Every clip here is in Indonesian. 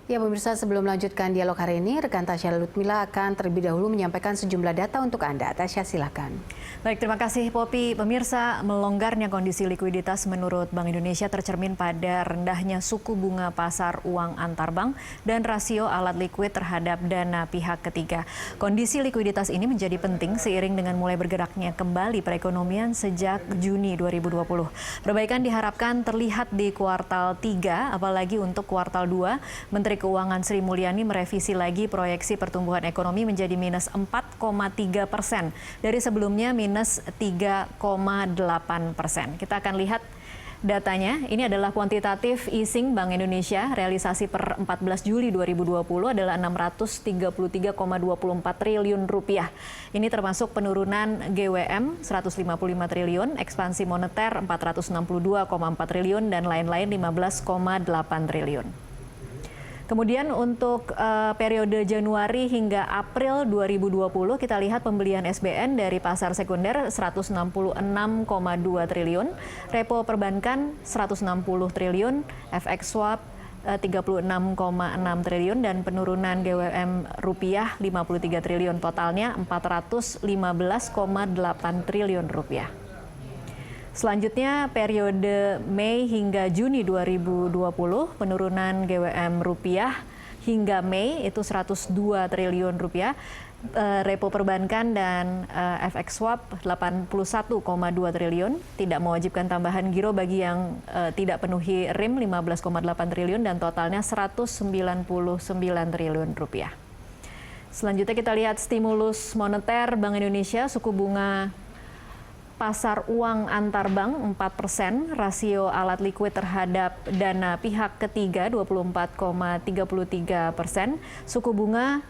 Ya pemirsa, sebelum melanjutkan dialog hari ini, rekan Tasya Lutmila akan terlebih dahulu menyampaikan sejumlah data untuk Anda. Tasya, silakan. Baik, terima kasih Poppy. Pemirsa, melonggarnya kondisi likuiditas menurut Bank Indonesia tercermin pada rendahnya suku bunga pasar uang antar bank dan rasio alat likuid terhadap dana pihak ketiga. Kondisi likuiditas ini menjadi penting seiring dengan mulai bergeraknya kembali perekonomian sejak Juni 2020. Perbaikan diharapkan terlihat di kuartal 3, apalagi untuk kuartal 2, Menteri Keuangan Sri Mulyani merevisi lagi proyeksi pertumbuhan ekonomi menjadi minus 4,3% dari sebelumnya minus 3,8%. Kita akan lihat datanya. Ini adalah kuantitatif easing Bank Indonesia. Realisasi per 14 Juli 2020 adalah 633,24 triliun rupiah. Ini termasuk penurunan GWM 155 triliun, ekspansi moneter 462,4 triliun, dan lain-lain 15,8 triliun. Kemudian untuk periode Januari hingga April 2020, kita lihat pembelian SBN dari pasar sekunder 166,2 triliun, repo perbankan 160 triliun, FX swap 36,6 triliun, dan penurunan GWM rupiah 53 triliun, totalnya 415,8 triliun rupiah. Selanjutnya periode Mei hingga Juni 2020, penurunan GWM rupiah hingga Mei itu 102 triliun rupiah, repo perbankan dan FX swap 81,2 triliun, tidak mewajibkan tambahan giro bagi yang tidak penuhi RIM 15,8 triliun, dan totalnya 199 triliun rupiah. Selanjutnya kita lihat stimulus moneter Bank Indonesia, suku bunga pasar uang antar bank 4%, rasio alat likuid terhadap dana pihak ketiga 24,33%, suku bunga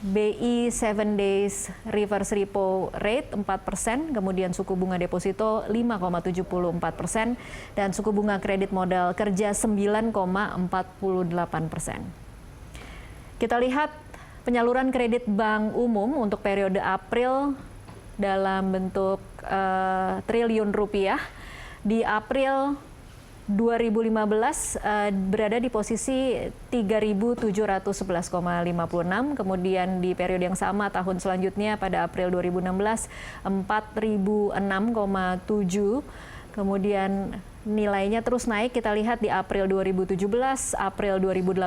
BI 7 days reverse repo rate 4%, kemudian suku bunga deposito 5,74%, dan suku bunga kredit modal kerja 9,48%. Kita lihat penyaluran kredit bank umum untuk periode April dalam bentuk triliun rupiah. Di April 2015 berada di posisi 3.711,56, kemudian di periode yang sama tahun selanjutnya pada April 2016 4.006,7, kemudian nilainya terus naik. Kita lihat di April 2017, April 2018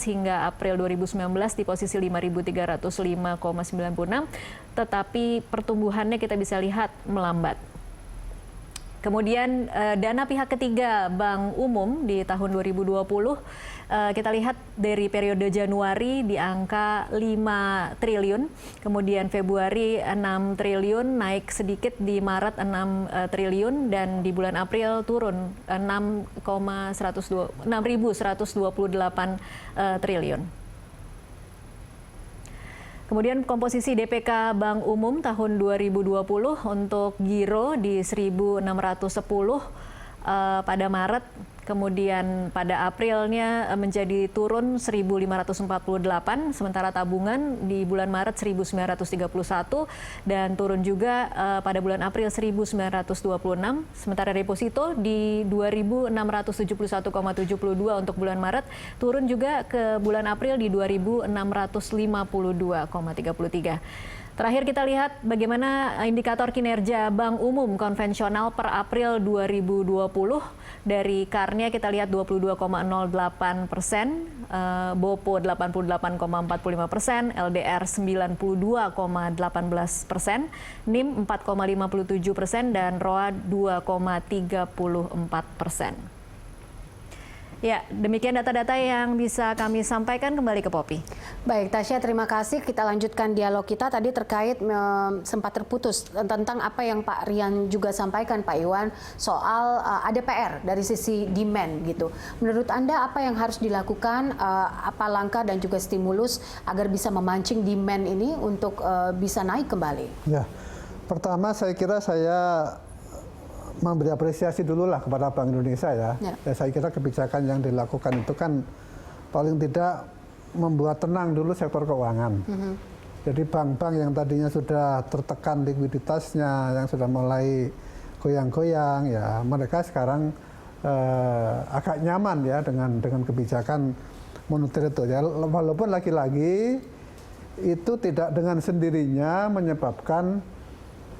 hingga April 2019 di posisi 5.305,96, tetapi pertumbuhannya kita bisa lihat melambat. Kemudian dana pihak ketiga Bank Umum di tahun 2020, kita lihat dari periode Januari di angka 5 triliun, kemudian Februari 6 triliun, naik sedikit di Maret 6 triliun, dan di bulan April turun 6.128 triliun. Kemudian komposisi DPK Bank Umum tahun 2020 untuk giro di 1.610 pada Maret, kemudian pada Aprilnya menjadi turun 1.548, sementara tabungan di bulan Maret 1.931, dan turun juga pada bulan April 1.926, sementara deposito di 2.671,72 untuk bulan Maret, turun juga ke bulan April di 2.652,33. Terakhir kita lihat bagaimana indikator kinerja Bank Umum konvensional per April 2020. Dari KAR-nya kita lihat 22,08%, BOPO 88,45%, LDR 92,18%, NIM 4,57%, dan ROA 2,34%. Ya, demikian data-data yang bisa kami sampaikan. Kembali ke Poppy. Baik, Tasya, terima kasih. Kita lanjutkan dialog kita tadi terkait sempat terputus tentang apa yang Pak Rian juga sampaikan, Pak Iwan, soal ada PR dari sisi demand gitu. Menurut Anda apa yang harus dilakukan, apa langkah dan juga stimulus agar bisa memancing demand ini untuk bisa naik kembali? Ya, pertama saya kira saya memberi apresiasi dulu lah kepada Bank Indonesia ya. Saya kira kebijakan yang dilakukan itu kan paling tidak membuat tenang dulu sektor keuangan. Jadi bank-bank yang tadinya sudah tertekan likuiditasnya, yang sudah mulai goyang-goyang, ya mereka sekarang agak nyaman ya dengan kebijakan moneter itu ya. Walaupun lagi-lagi itu tidak dengan sendirinya menyebabkan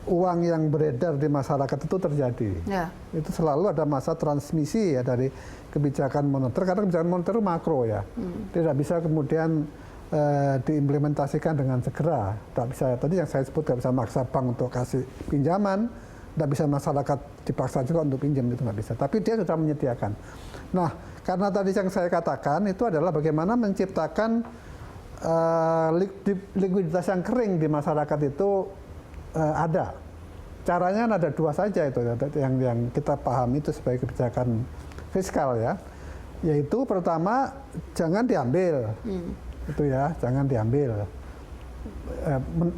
uang yang beredar di masyarakat itu terjadi. Ya. Itu selalu ada masa transmisi ya dari kebijakan moneter, karena kebijakan moneter itu makro ya. Tidak bisa kemudian diimplementasikan dengan segera. Tidak bisa, tadi yang saya sebut, tidak bisa maksa bank untuk kasih pinjaman, tidak bisa masyarakat dipaksa juga untuk pinjam, itu nggak bisa. Tapi dia sudah menyediakan. Nah, karena tadi yang saya katakan itu adalah bagaimana menciptakan likuiditas yang kering di masyarakat itu ada. Caranya ada dua saja itu yang kita pahami itu sebagai kebijakan fiskal ya. Yaitu pertama, jangan diambil. Itu ya, jangan diambil.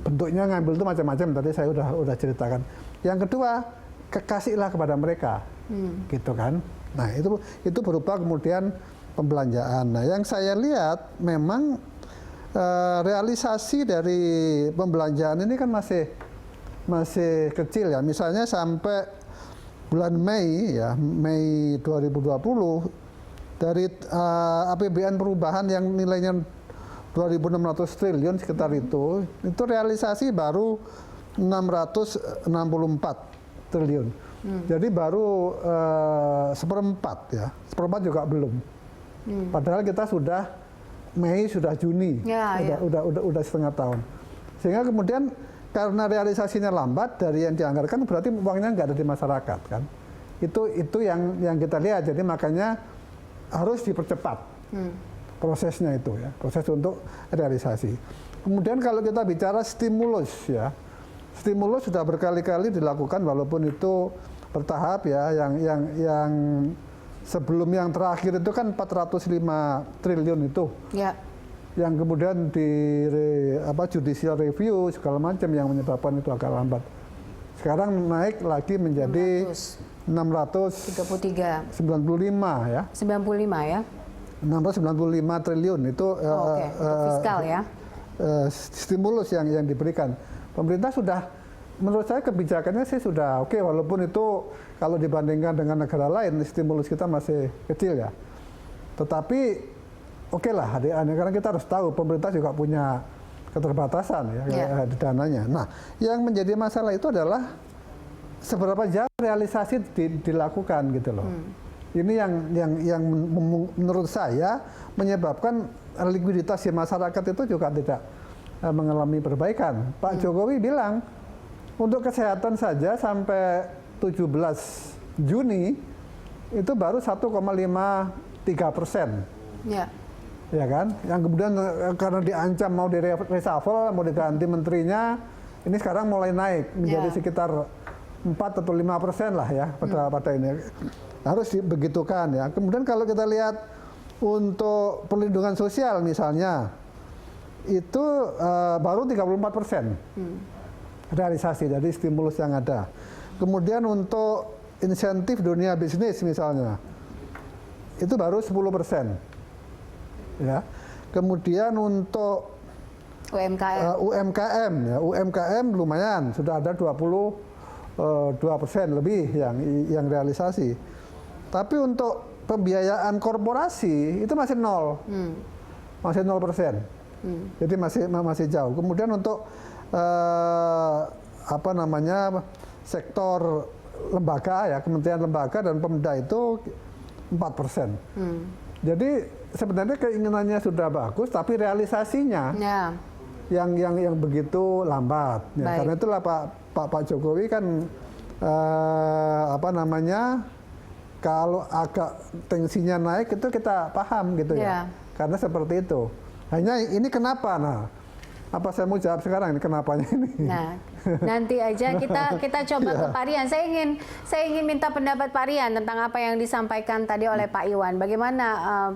Bentuknya ngambil itu macam-macam, tadi saya udah ceritakan. Yang kedua, kasihlah kepada mereka. Gitu kan. Nah, itu berupa kemudian pembelanjaan. Nah, yang saya lihat memang realisasi dari pembelanjaan ini kan masih kecil ya. Misalnya sampai bulan Mei ya, Mei 2020 dari APBN perubahan yang nilainya 2.600 triliun sekitar itu realisasi baru 664 triliun. Jadi baru seperempat ya, seperempat juga belum. Padahal kita sudah Mei, sudah Juni, udah setengah tahun. Sehingga kemudian karena realisasinya lambat dari yang dianggarkan, berarti uangnya nggak ada di masyarakat kan. Itu yang kita lihat. Jadi makanya harus dipercepat prosesnya itu ya, proses untuk realisasi. Kemudian kalau kita bicara stimulus ya, stimulus sudah berkali-kali dilakukan walaupun itu bertahap ya. Yang sebelum yang terakhir itu kan 405 triliun itu. Ya. Yang kemudian di judicial review segala macam yang menyebabkan itu agak lambat. Sekarang naik lagi menjadi 695 ya. 95 ya. 695 triliun itu fiskal ya. Stimulus yang diberikan. Pemerintah sudah, menurut saya kebijakannya sih sudah oke, walaupun itu kalau dibandingkan dengan negara lain stimulus kita masih kecil ya. Tetapi oke lah, karena kita harus tahu pemerintah juga punya keterbatasan ya di dananya. Nah, yang menjadi masalah itu adalah seberapa jauh realisasi dilakukan gitu loh. Ini yang menurut saya menyebabkan likuiditas di masyarakat itu juga tidak mengalami perbaikan. Pak Jokowi bilang untuk kesehatan saja sampai 17 Juni itu baru 1,53%. Ya. Ya kan? Yang kemudian karena diancam mau di-reshuffle, mau diganti menterinya, ini sekarang mulai naik menjadi sekitar 4 atau 5% lah ya pada ini. Harus dibegitukan ya. Kemudian kalau kita lihat untuk perlindungan sosial misalnya, itu baru 34% realisasi dari stimulus yang ada. Kemudian untuk insentif dunia bisnis misalnya, itu baru 10%. Ya. Kemudian untuk UMKM ya, UMKM lumayan sudah ada 22% lebih yang realisasi. Tapi untuk pembiayaan korporasi itu masih 0, masih 0%. Jadi masih jauh. Kemudian untuk sektor lembaga ya, kementerian lembaga dan Pemda itu 4%. Jadi sebenarnya keinginannya sudah bagus, tapi realisasinya yang begitu lambat. Ya, karena itulah Pak Jokowi kan kalau agak tensinya naik itu kita paham gitu ya. Karena seperti itu. Hanya ini kenapa? Nah, apa saya mau jawab sekarang ini kenapanya ini? Nah, nanti aja kita coba ke Pak Rian. Saya ingin minta pendapat Pak Rian tentang apa yang disampaikan tadi oleh Pak Iwan. Bagaimana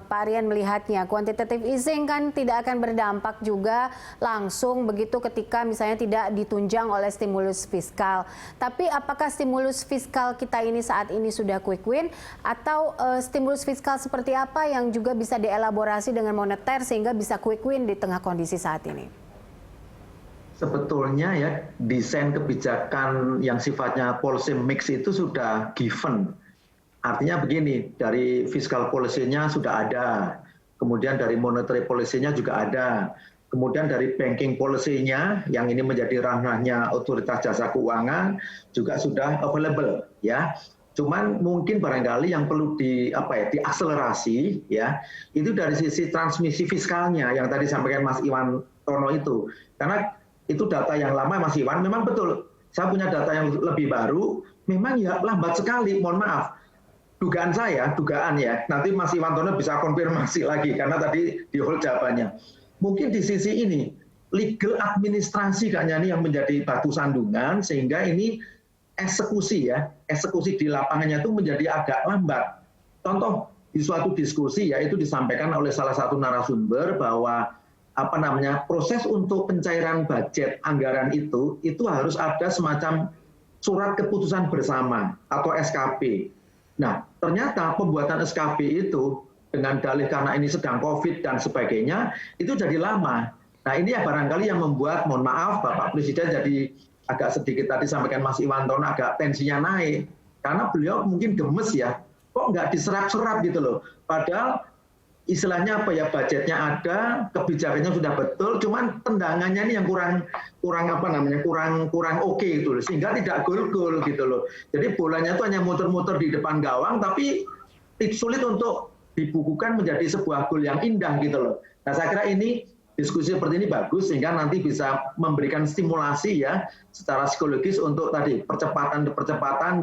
Pak Rian melihatnya? Quantitative easing kan tidak akan berdampak juga langsung begitu ketika misalnya tidak ditunjang oleh stimulus fiskal. Tapi apakah stimulus fiskal kita ini saat ini sudah quick win atau stimulus fiskal seperti apa yang juga bisa dielaborasi dengan moneter sehingga bisa quick win di tengah kondisi saat ini? Sebetulnya ya desain kebijakan yang sifatnya policy mix itu sudah given. Artinya begini, dari fiscal policy-nya sudah ada, kemudian dari monetary policy-nya juga ada, kemudian dari banking policy-nya yang ini menjadi ranahnya otoritas jasa keuangan juga sudah available ya. Cuman mungkin barangkali yang perlu diakselerasi ya, itu dari sisi transmisi fiskalnya yang tadi sampaikan Mas Iwan Tono itu. Karena itu data yang lama Mas Iwan, memang betul. Saya punya data yang lebih baru, memang ya lambat sekali, mohon maaf. Dugaan ya, nanti Mas Iwan Tono bisa konfirmasi lagi karena tadi di hold jawabannya. Mungkin di sisi ini, legal administrasi kayaknya ini yang menjadi batu sandungan sehingga ini eksekusi di lapangannya itu menjadi agak lambat. Contoh di suatu diskusi ya itu disampaikan oleh salah satu narasumber bahwa proses untuk pencairan budget anggaran itu harus ada semacam surat keputusan bersama atau SKP. Nah, ternyata pembuatan SKP itu dengan dalih karena ini sedang COVID dan sebagainya itu jadi lama. Nah, ini ya barangkali yang membuat, mohon maaf, Bapak Presiden jadi agak sedikit tadi sampaikan Mas Iwan Tono agak tensinya naik karena beliau mungkin gemes ya, kok nggak diserap-serap gitu loh. Padahal istilahnya budgetnya ada, kebijakannya sudah betul, cuman tendangannya ini yang kurang oke gitu loh, sehingga tidak gol-gol gitu loh. Jadi bolanya itu hanya muter-muter di depan gawang, tapi sulit untuk dibukukan menjadi sebuah gol yang indah gitu loh. Nah, saya kira ini diskusi seperti ini bagus sehingga nanti bisa memberikan stimulasi ya secara psikologis untuk tadi percepatan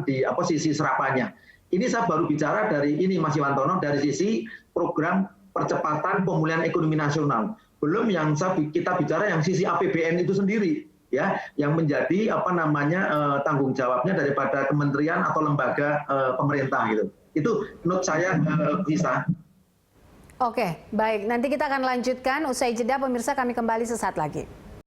di sisi serapannya. Ini saya baru bicara dari ini Mas Iwan Tono dari sisi program percepatan pemulihan ekonomi nasional. Belum yang kita bicara yang sisi APBN itu sendiri ya yang menjadi tanggung jawabnya daripada kementerian atau lembaga pemerintah gitu. Itu menurut saya bisa. Oke, baik. Nanti kita akan lanjutkan usai jeda pemirsa, kami kembali sesaat lagi.